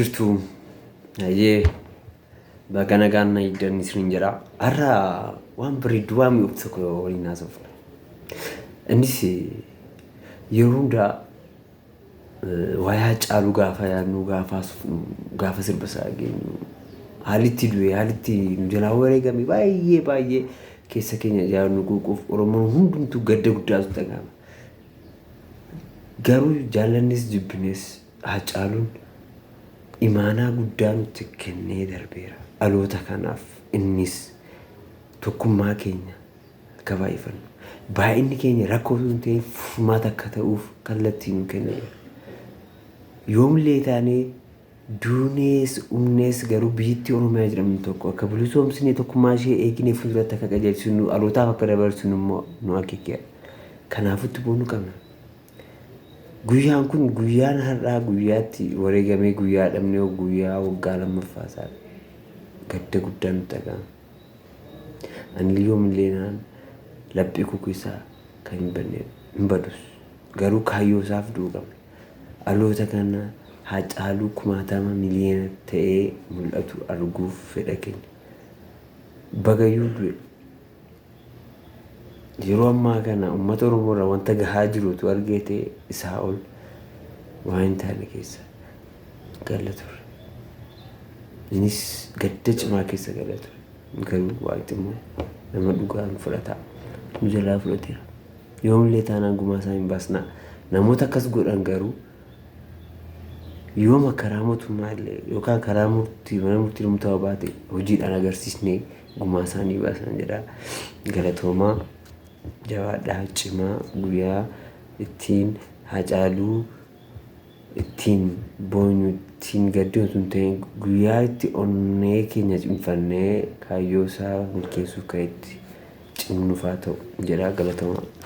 jirtu ayyee bakka nagaan na iddoon isin jira. Irraa waan bareedu waan mi'ooftu tokko waliin haasofna. Innis yeroo hundaa waa'ee Hachaaluu gaafa yaadnu gaafa sirba isaa geenyu haalitti du'e haalitti nu jalaa wareegame baay'ee keessa keenya yaadnu quuquuf Oromoon hundumtuu gadda guddaatu dhagahama. Garuu jaalannis jibbines Hachaaluun imaanaa guddaa nutti kennee darbeera. Dhaloota kanaaf innis tokkummaa keenya akka baay'ifannu baay'inni keenya rakkoo hin ta'in furmaata akka ta'uuf kallattii nu kenneera. Yoomillee taanee duunees umnees garuu biyyattii Oromiyaa jedhamtu tokko akka bilisoomsinee tokkummaa ishee eeginee fuulduratti akka qajeelchinu dhalootaaf akka dabarsinu immoo nu akeekeera. Kanaafitti boonu qabna. Guyyaan kun guyyaan har'aa guyyaatti wareegamee guyyaa dhabnee guyyaa waggaa lammaffaasaa gadda guddaa nutti dhagahama. Ani yoomillee naan laphee kukisaa kan hin banne hin badus garuu kaayyoo isaaf du'uu qabna. Dhaloota kana Hachaaluu 60 miliyoona ta'ee mul'atu arguuf fedha keenya. Bagayyuu du'e yeroo ammaa kana uummata Oromoo irraa wanta gahaa jirutu argee ta'e isaa ol waan hin taane keessa gala ture. Innis gadda cimaa keessa gala ture. Garuu waaqti immoo nama dhugaan fudhataa nu jalaa fudhateera. Yoomillee taanaan gumaa isaa hin baasnaa. Namoota akkas godhan garuu yooma karaa mootummaa illee yookaan karaa murtii mana murtii murtaa'aa baate hojiidhaan agarsiisnee gumaa isaanii baasan jedha. Galatoomaa jabaadhaa cimaa guyyaa ittiin Hachaaluu ittiin boonyu ittiin gaddinu sun ta'e guyyaa itti onnee keenya cimfannee kaayyoo isaa milkeessuuf kan itti cimnuufaa ta'u jedha. Galatoomaa.